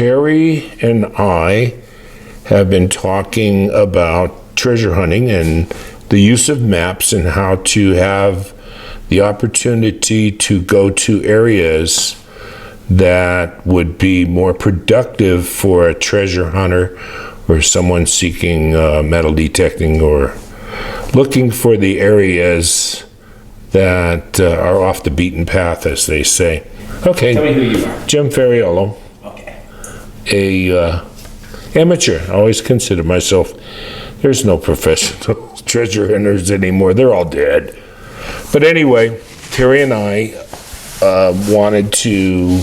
Terry and I have been talking about treasure hunting and the use of maps and how to have the opportunity to go to areas that would be more productive for a treasure hunter or someone seeking metal detecting or looking for the areas that are off the beaten path, as they say. Okay. Tell me who you are. Jim Ferriello. Okay. A amateur. I always consider myself. There's no professional treasure hunters anymore. They're all dead. But anyway, Terry and I wanted to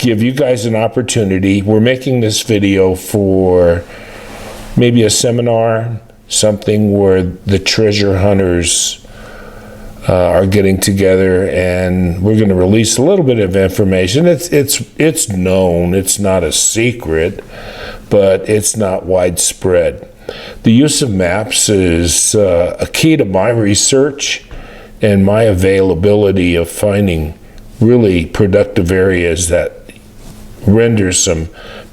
give you guys an opportunity. We're making this video for maybe a seminar, something where the treasure hunters are getting together, and we're going to release a little bit of information. It's known, it's not a secret, but it's not widespread. The use of maps is a key to my research and my availability of finding really productive areas that render some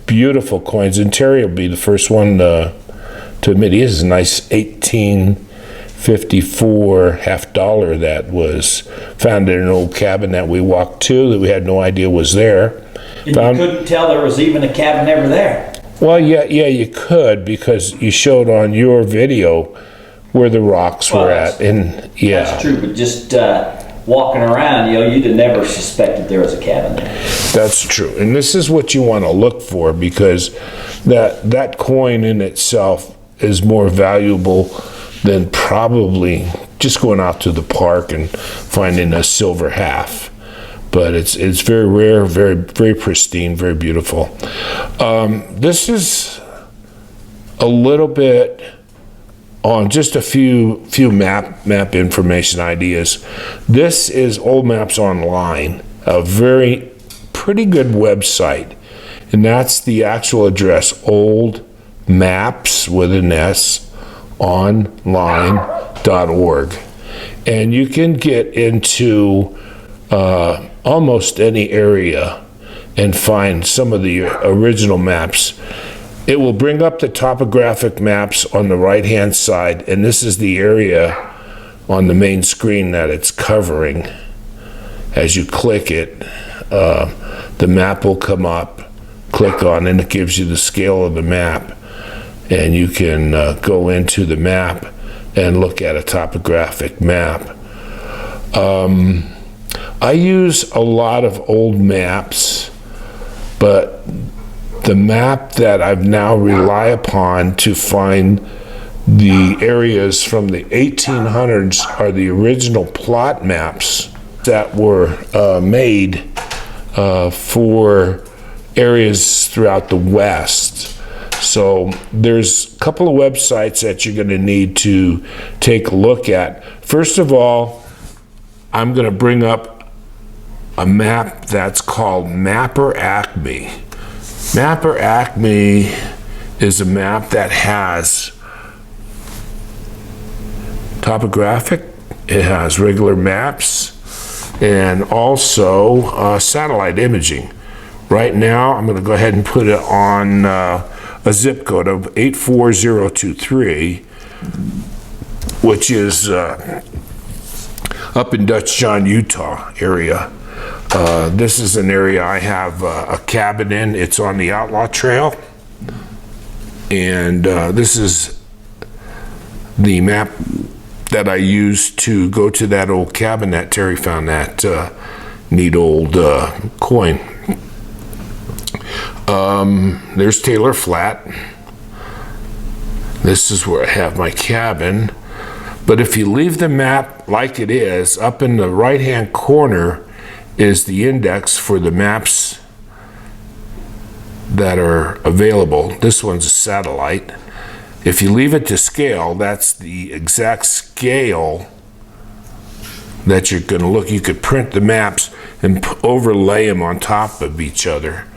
beautiful coins. And Terry will be the first one to admit he has a nice 1854 $half that was found in an old cabin that we walked to that we had no idea was there. And you couldn't tell there was even a cabin ever there. Well, yeah, you could, because you showed on your video where the rocks were at, and yeah. That's true, but just walking around, you'd have never suspected there was a cabin there. That's true, and this is what you want to look for, because that coin in itself is more valuable than probably just going out to the park and finding a silver half. But it's very rare, very, very pristine, very beautiful. This is a little bit on just a few map information ideas. This is Old Maps Online, a pretty good website, and that's the actual address, Old Maps with an S online.org, and you can get into almost any area and find some of the original maps. It will bring up the topographic maps on the right hand side, and this is the area on the main screen that it's covering. As you click it, the map will come up, click on, and it gives you the scale of the map, and you can go into the map and look at a topographic map. I use a lot of old maps, but the map that I've now rely upon to find the areas from the 1800s are the original plot maps that were made for areas throughout the West. So there's a couple of websites that you're going to need to take a look at. First of all, I'm going to bring up a map that's called Mapper Acme. Mapper Acme is a map that has topographic, it has regular maps, and also satellite imaging. Right now, I'm going to go ahead and put it on a zip code of 84023, which is up in Dutch John, Utah area. This is an area I have a cabin in. It's on the Outlaw Trail. And this is the map that I used to go to that old cabin that Terry found that neat old coin. There's Taylor Flat. This is where I have my cabin. But if you leave the map like it is, up in the right-hand corner is the index for the maps that are available. This one's a satellite. If you leave it to scale, that's the exact scale that you're going to look. You could print the maps and overlay them on top of each other.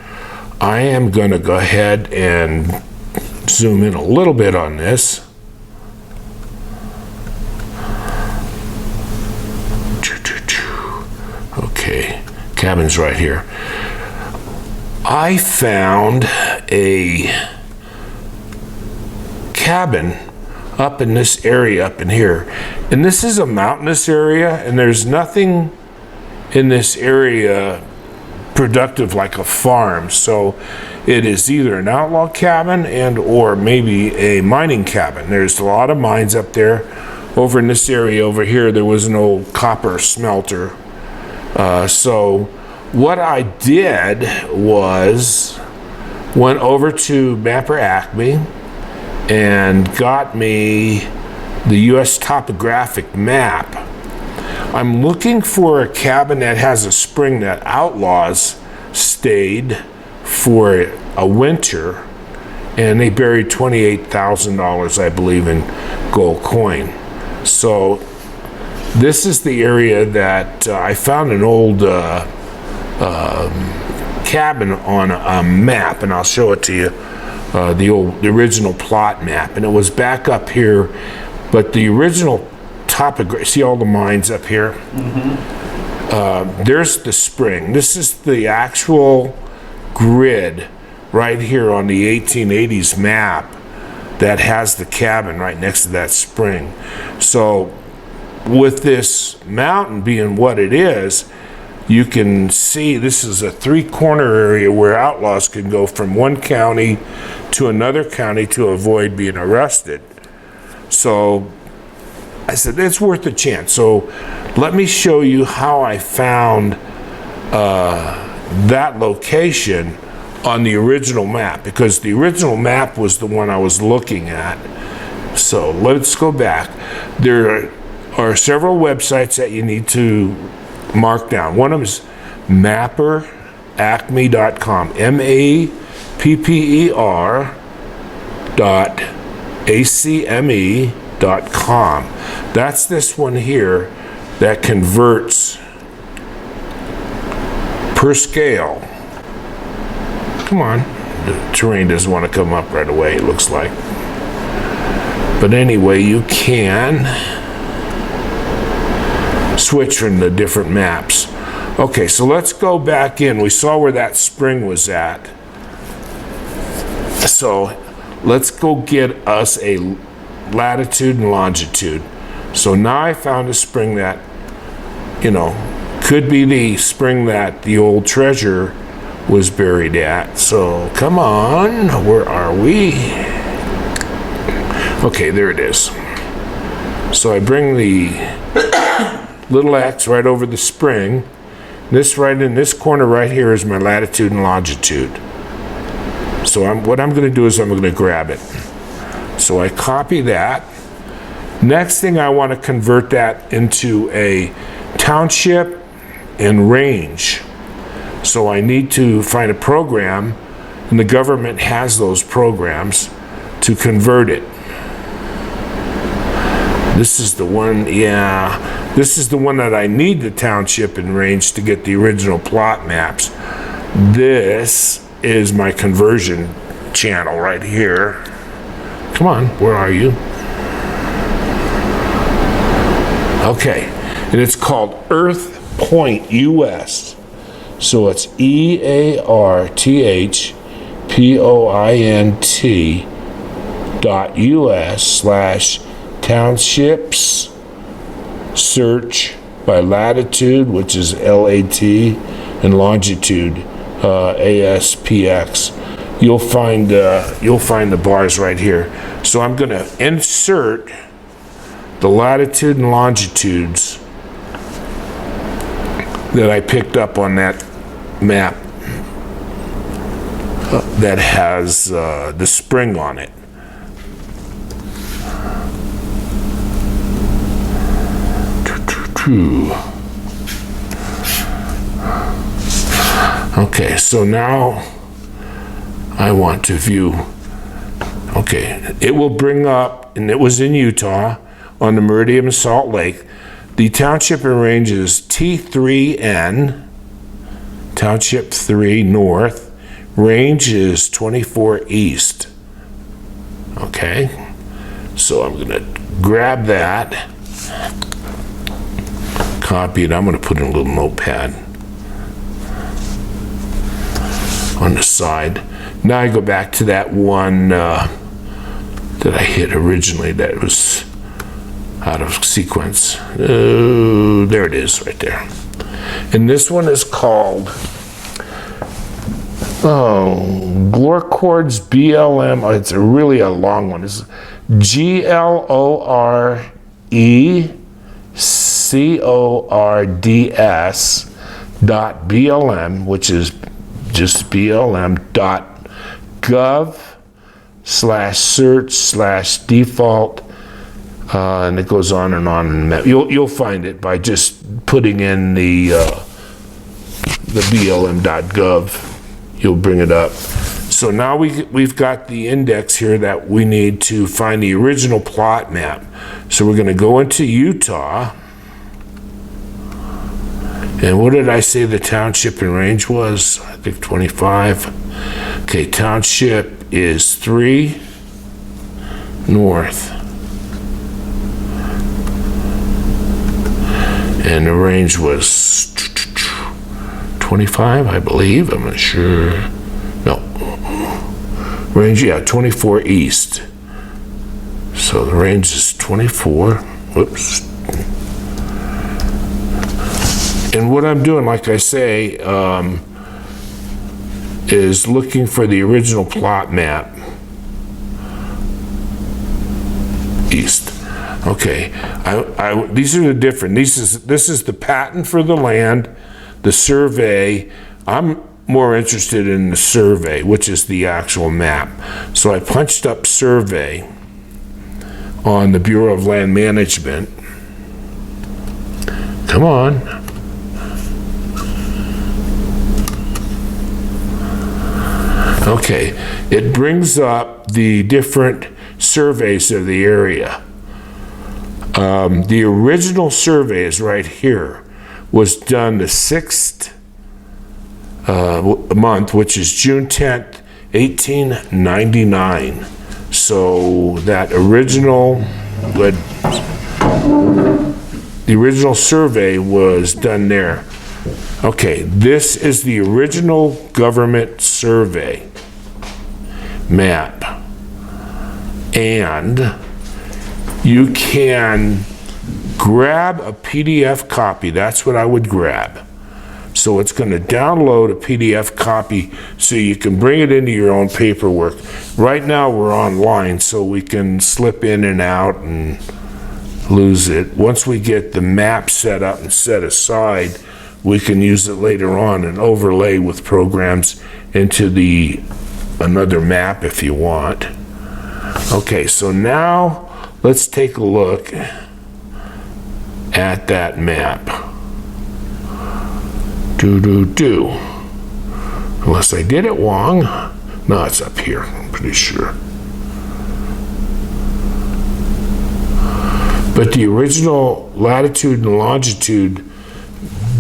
I am going to go ahead and zoom in a little bit on this. Okay, cabin's right here. I found a cabin up in this area up in here. And this is a mountainous area, and there's nothing in this area productive like a farm. So it is either an outlaw cabin and or maybe a mining cabin. There's a lot of mines up there. Over in this area over here, there was an old copper smelter. So what I did was went over to Mapper Acme and got me the U.S. topographic map. I'm looking for a cabin that has a spring that outlaws stayed for a winter, and they buried $28,000, I believe, in gold coin. So this is the area that I found an old cabin on a map, and I'll show it to you. The original plot map, and it was back up here, but the original topography, see all the mines up here? Mm-hmm. There's the spring. This is the actual grid right here on the 1880s map that has the cabin right next to that spring. So with this mountain being what it is, you can see this is a three-corner area where outlaws can go from one county to another county to avoid being arrested. So I said, it's worth a chance. So let me show you how I found that location on the original map, because the original map was the one I was looking at. So let's go back. There are several websites that you need to mark down. One of them is mapperacme.com, mapper.acme.com. That's this one here that converts per scale. Come on, the terrain doesn't want to come up right away, it looks like. But anyway, you can switch from the different maps. Okay, so let's go back in. We saw where that spring was at. So let's go get us a latitude and longitude. So now I found a spring that, you know, could be the spring that the old treasure was buried at. So come on, where are we? Okay, there it is. So I bring the little X right over the spring. This right in this corner right here is my latitude and longitude. So what I'm going to do is I'm going to grab it. So I copy that. Next thing, I want to convert that into a township and range. So I need to find a program, and the government has those programs to convert it. This is the one, yeah. This is the one that I need the township and range to get the original plot maps. This is my conversion channel right here. Come on, where are you? Okay, and it's called Earth Point US. So it's EARTHPOINT.US/townships search by latitude, which is LAT, and longitude, ASPX. You'll find the bars right here. So I'm going to insert the latitude and longitudes that I picked up on that map that has the spring on it. Okay, so now I want to view. Okay, it will bring up, and it was in Utah on the Meridian of Salt Lake. The township and range is T3N, Township 3 North. Range is 24 East. Okay, so I'm going to grab that, copy it. I'm going to put in a little notepad. on the side. Now I go back to that one that I hit originally that was out of sequence. There it is right there. And this one is called Glorcords BLM. Oh, it's really a long one. It's GLORECORDS.BLM, which is just BLM.gov/search/default, and it goes on and on. And you'll find it by just putting in the BLM.gov. You'll bring it up. So now we've got the index here that we need to find the original plot map. So we're going to go into Utah. And what did I say the township and range was? I think 25. Okay, township is 3 north. And the range was 25, I believe. I'm not sure. No. Range, yeah, 24 east. So the range is 24. Whoops. And what I'm doing, like I say, is looking for the original plot map. East. Okay. These are the different. This is the patent for the land, the survey. I'm more interested in the survey, which is the actual map. So I punched up survey on the Bureau of Land Management. Come on. Okay, it brings up the different surveys of the area. The original survey is right here. Was done the 6th month, which is June 10th, 1899. So that the original survey was done there. Okay, this is the original government survey map. And you can grab a PDF copy. That's what I would grab. So it's going to download a PDF copy so you can bring it into your own paperwork. Right now we're online, so we can slip in and out and lose it. Once we get the map set up and set aside, we can use it later on and overlay with programs into another map if you want. Okay, so now let's take a look at that map. Unless I did it wrong. No, it's up here, I'm pretty sure. But the original latitude and longitude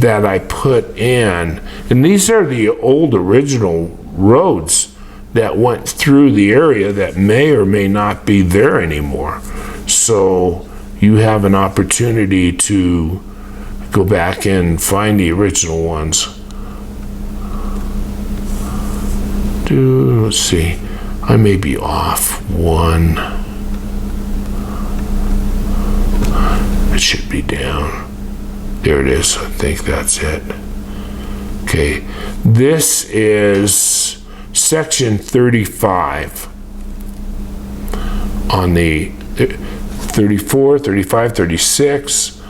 that I put in, and these are the old original roads that went through the area that may or may not be there anymore. So you have an opportunity to go back and find the original ones. Let's see, I may be off one. It should be down. There it is, I think that's it. Okay, this is section 35 on the 34, 35, 36,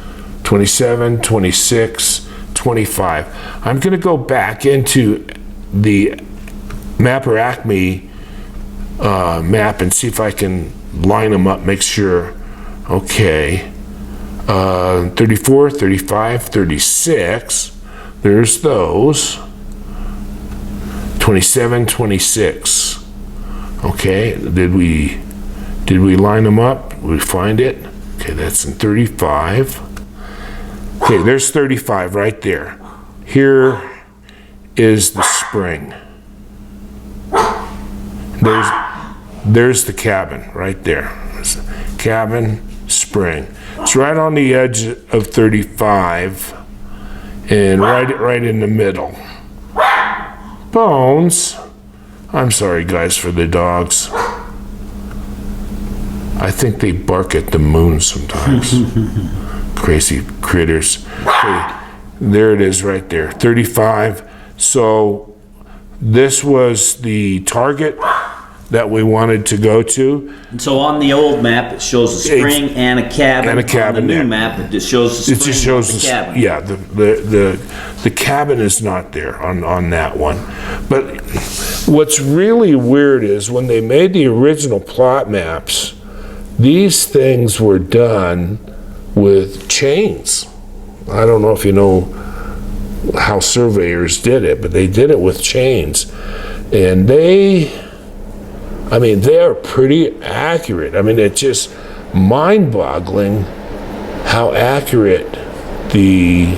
27, 26, 25. I'm going to go back into the Mapper Acme map and see if I can line them up, make sure. Okay. 34, 35, 36. There's those. 27, 26. Okay. Did we line them up? Did we find it? Okay, that's in 35. Okay, there's 35 right there. Here is the spring. There's the cabin right there. Cabin, spring. It's right on the edge of 35 and right in the middle. Bones. I'm sorry, guys, for the dogs. I think they bark at the moon sometimes. Crazy critters. Okay, there it is right there, 35. So this was the target that we wanted to go to. So on the old map, it shows a spring and a cabin. And a cabin. On the new map, it just shows the spring It just shows and the cabin. Yeah, the cabin is not there on that one. But what's really weird is when they made the original plot maps, these things were done with chains. I don't know if you know how surveyors did it, but they did it with chains. And they are pretty accurate. I mean, it's just mind-boggling how accurate the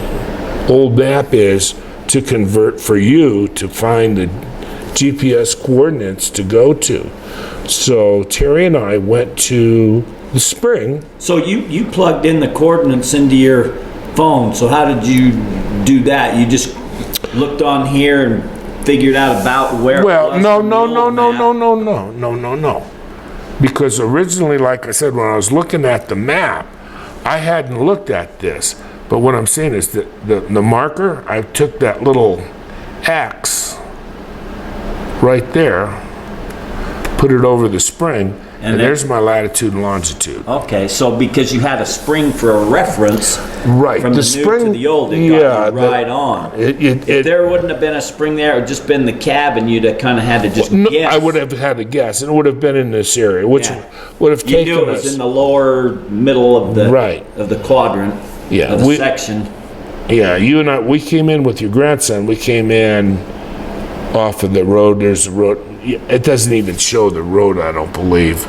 old map is to convert for you to find the GPS coordinates to go to. So Terry and I went to the spring. So you plugged in the coordinates into your phone. So how did you do that? You just looked on here and figured out about where Well, it was no. Because originally, like I said, when I was looking at the map, I hadn't looked at this. But what I'm saying is that the marker, I took that little X right there, put it over the spring, and there's my latitude and longitude. Okay, so because you had a spring for a reference, Right. from the new to the old, it got you right on. If there wouldn't have been a spring there, it would just been the cabin, you'd have kind of had to just guess. I would have had to guess, and it would have been in this area, which would have taken us. You knew it was in the lower middle of the of the quadrant, of the section. Yeah, you and I, we came in with your grandson. We came in off of the road. There's a road. It doesn't even show the road, I don't believe.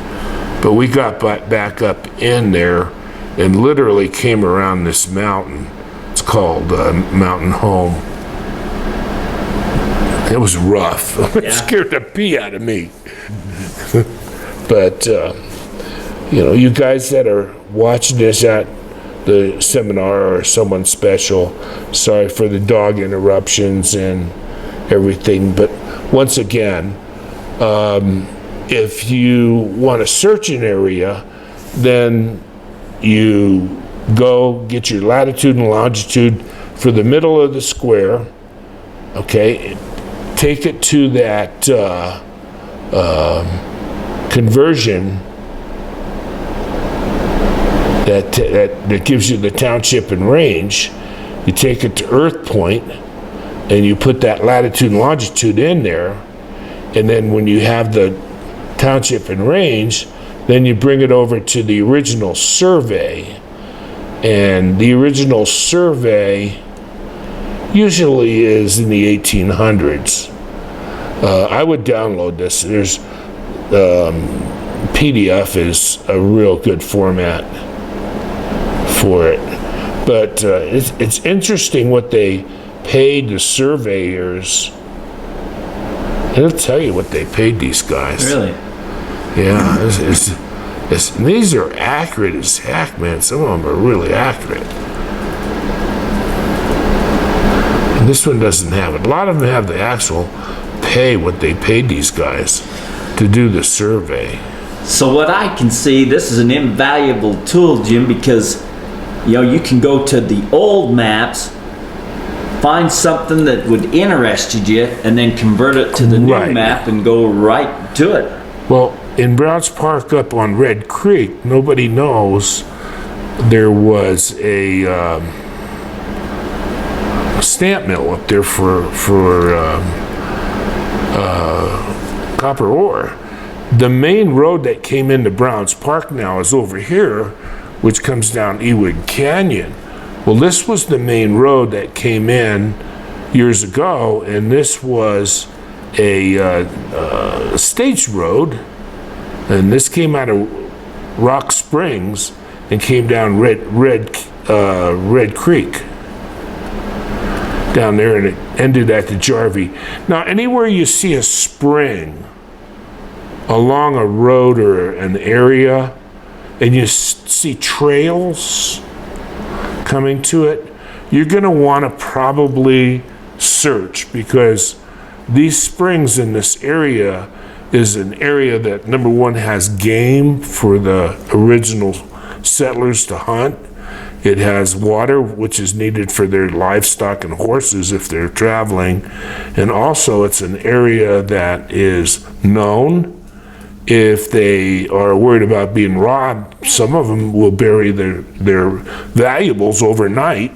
But we got back up in there and literally came around this mountain. It's called Mountain Home. It was rough. It scared the pee out of me. But, you guys that are watching this at the seminar or someone special, sorry for the dog interruptions and everything. But once again, if you want to search an area, then you go get your latitude and longitude for the middle of the square, okay? Take it to that conversion that gives you the township and range. You take it to Earth Point, and you put that latitude and longitude in there, and then when you have the township and range, then you bring it over to the original survey. And the original survey usually is in the 1800s. I would download this. There's PDF is a real good format for it. But it's interesting what they paid the surveyors. It'll tell you what they paid these guys. Really? Yeah, these are accurate as heck, man. Some of them are really accurate. And this one doesn't have it. A lot of them have the actual pay, what they paid these guys to do the survey. So what I can see, this is an invaluable tool, Jim, because you can go to the old maps, find something that would interest you, and then convert it to the new map and go right to it. Well, in Browns Park up on Red Creek, nobody knows there was a stamp mill up there for copper ore. The main road that came into Browns Park now is over here, which comes down Ewig Canyon. Well, this was the main road that came in years ago, and this was a stage road, and this came out of Rock Springs and came down Red Creek down there, and it ended at the Jarvie. Now, anywhere you see a spring along a road or an area, and you see trails coming to it, you're going to want to probably search, because these springs in this area is an area that, number one, has game for the original settlers to hunt. It has water, which is needed for their livestock and horses if they're traveling. And also it's an area that is known. If they are worried about being robbed, some of them will bury their valuables overnight,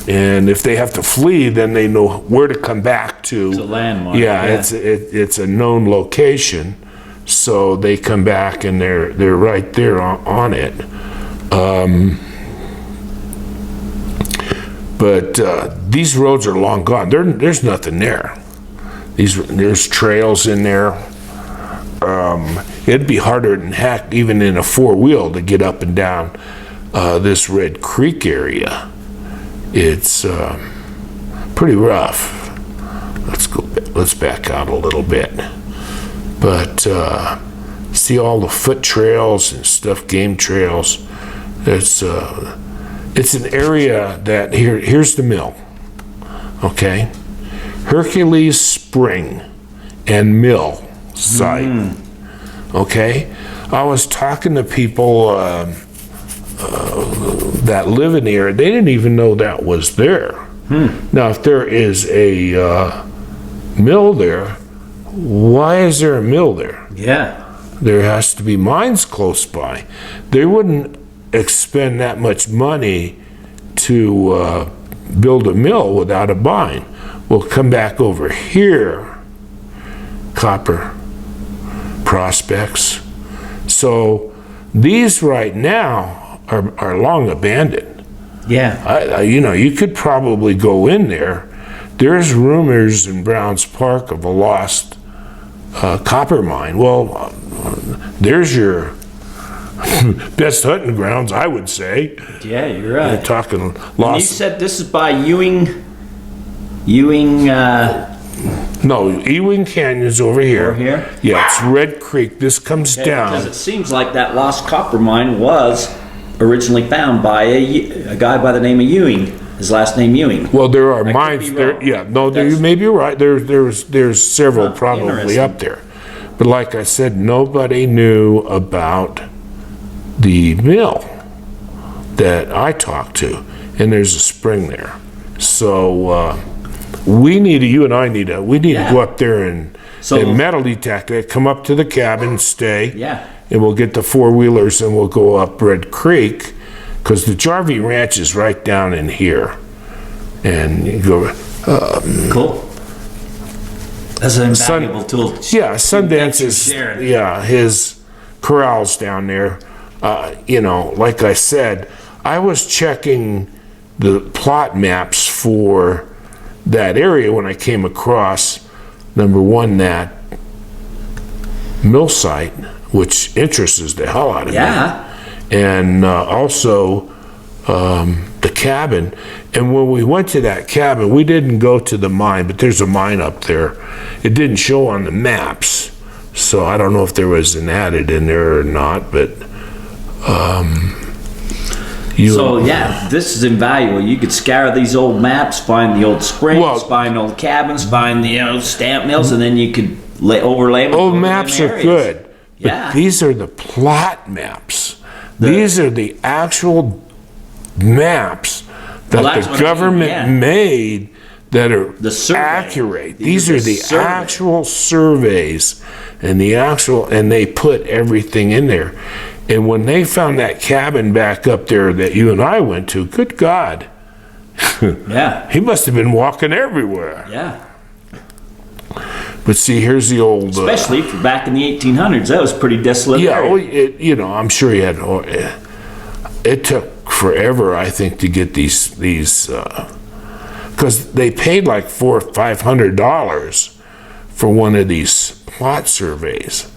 and if they have to flee, then they know where to come back to. It's a landmark. Yeah, it's a known location, so they come back and they're right there on it. But these roads are long gone. There's nothing there. There's trails in there. It'd be harder than heck, even in a four-wheel, to get up and down this Red Creek area. It's pretty rough. Let's back out a little bit. But see all the foot trails and stuff, game trails. It's an area that here's the mill. Okay, Hercules Spring and Mill site. Okay, I was talking to people that live in the area. They didn't even know that was there. Now, if there is a mill there, why is there a mill there? Yeah. There has to be mines close by. They wouldn't expend that much money to build a mill without a mine. We'll come back over here. Copper prospects. So these right now are long abandoned. Yeah. You could probably go in there. There's rumors in Browns Park of a lost copper mine. Well, there's your best hunting grounds, I would say. Yeah, you're right. You're talking And lost. you said this is by Ewing. No, Ewing Canyon's over here. Over here? Yeah, it's Red Creek. This comes down. Because it seems like that lost copper mine was originally found by a guy by the name of Ewing. His last name Ewing. Well, there are I could mines be there. wrong. Yeah, no, you That's- may be right. There's several probably interesting. up there. But like I said, nobody knew about the mill that I talked to, and there's a spring there. So you and I need to go up there and metal detect it, come up to the cabin, stay. Yeah. And we'll get the four-wheelers and we'll go up Red Creek, because the Jarvie Ranch is right down in here. And you go, Cool. That's an invaluable tool. yeah, Sundance is, sharing. yeah, his corral's down there. Like I said, I was checking the plot maps for that area when I came across, number one, that mill site, which interests the hell out of me. Yeah. And also the cabin. And when we went to that cabin, we didn't go to the mine, but there's a mine up there. It didn't show on the maps, so I don't know if there was an added in there or not, but this is invaluable. You could scour these old maps, find the old springs, find old cabins, find the old stamp mills, and then you could overlay them. old maps are good, but Yeah. these are the plot maps. These are the actual maps that that's the what I mean, government yeah. made that are The survey. accurate. These These are are the the survey. actual surveys and they put everything in there. And when they found that cabin back up there that you and I went to, good God, Yeah. he must have been walking everywhere. Yeah. But see, here's the old... Especially for back in the 1800s, that was pretty desolate. yeah, area. well, I'm sure he had... it took forever, I think, to get these because they paid like $400 or $500 for one of these plot surveys.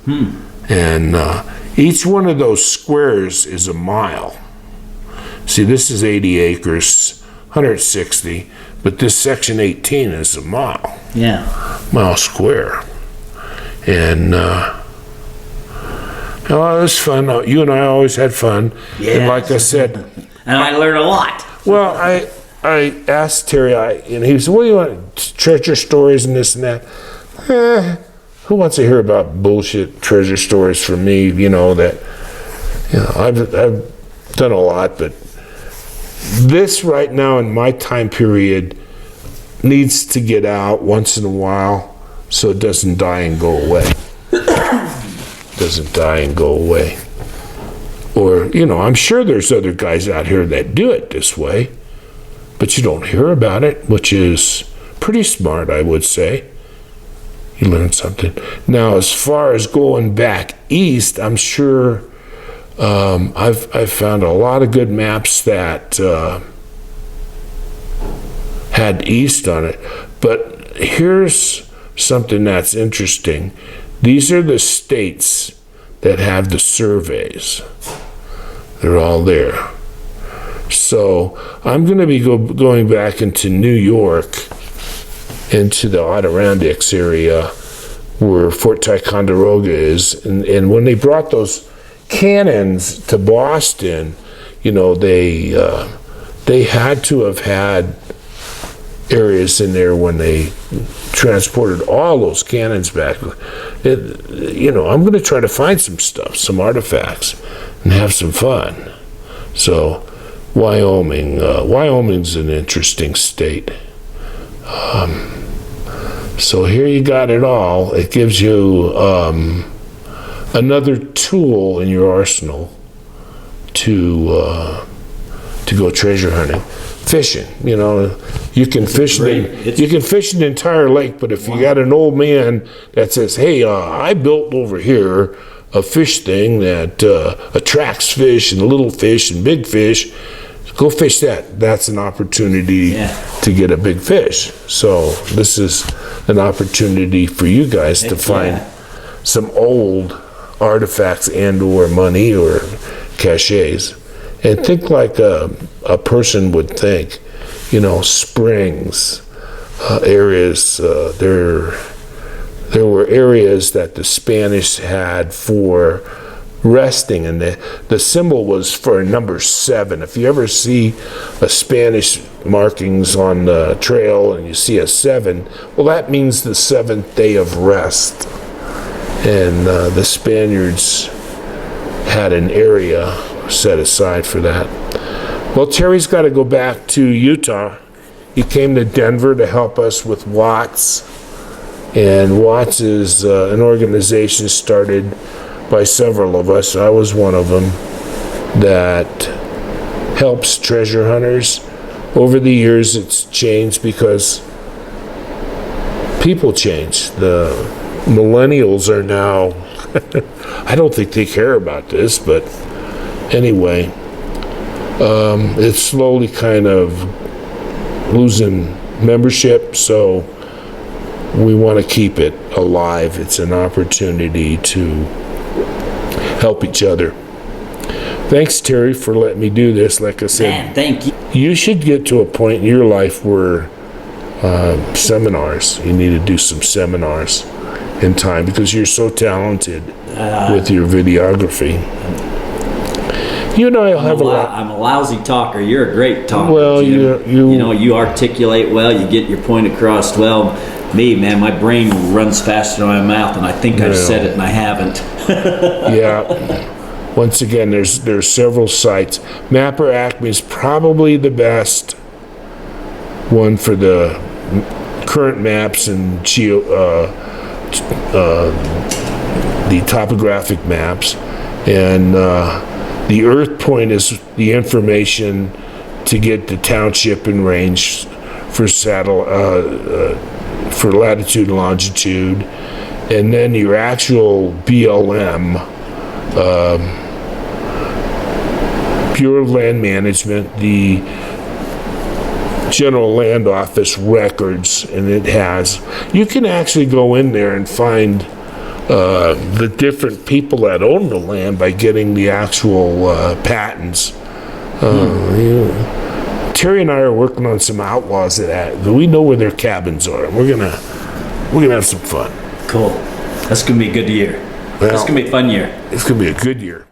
And each one of those squares is a mile. See, this is 80 acres, 160, but this section 18 is a mile. Yeah. Mile square. And it was fun. You and I always had fun. Yeah. And like I said, And I learned a lot. well, I asked Terry, and he said, "What do you want? Treasure stories and this and that?" Who wants to hear about bullshit treasure stories from me? I've done a lot, but this right now in my time period needs to get out once in a while so it doesn't die and go away. Doesn't die and go away. Or, I'm sure there's other guys out here that do it this way, but you don't hear about it, which is pretty smart, I would say. You learn something. Now, as far as going back east, I'm sure I've found a lot of good maps that had east on it. But here's something that's interesting. These are the states that have the surveys. They're all there. So I'm going to be going back into New York, into the Adirondacks area where Fort Ticonderoga is. And when they brought those cannons to Boston, they had to have had areas in there when they transported all those cannons back. I'm going to try to find some stuff, some artifacts, and have some fun. So Wyoming's an interesting state. So here you got it all. It gives you another tool in your arsenal to go treasure hunting. Fishing, you can fish an entire lake, but if you got an old man that says, "Hey, I built over here a fish thing that attracts fish and little fish and big fish, go fish that." That's an opportunity to get a big fish. So this is an opportunity for you guys to find some old artifacts and or money or caches. And think like a person would think, springs, areas, there were areas that the Spanish had for resting, and the symbol was for number 7. If you ever see a Spanish markings on the trail and you see a 7, well, that means the 7th day of rest. And the Spaniards had an area set aside for that. Well, Terry's got to go back to Utah. He came to Denver to help us with Watts. And Watts is an organization started by several of us. I was one of them, that helps treasure hunters. Over the years, it's changed because people change. The millennials are now, I don't think they care about this, but anyway, it's slowly kind of losing membership, so we want to keep it alive. It's an opportunity to help each other. Thanks, Terry, for letting me do this. Like I said, Man, thank you. You should get to a point in your life where seminars, you need to do some seminars in time because you're so talented with your videography. You and I will have a lot. I'm a lousy talker. You're a great talker. Well, Jim. You articulate well. You get your point across well. Me, man, my brain runs faster than my mouth, and I think I've said it and I haven't. Yeah. Once again, there's several sites. Mapper Acme is probably the best one for the current maps and the topographic maps, and the Earth Point is the information to get the township and range for for latitude and longitude, and then your actual BLM, Bureau of Land Management, the General Land Office records, and you can actually go in there and find the different people that own the land by getting the actual patents. Terry and I are working on some outlaws that we know where their cabins are. We're gonna have some fun. Cool. That's gonna be a good year. That's gonna be a fun year. It's gonna be a good year.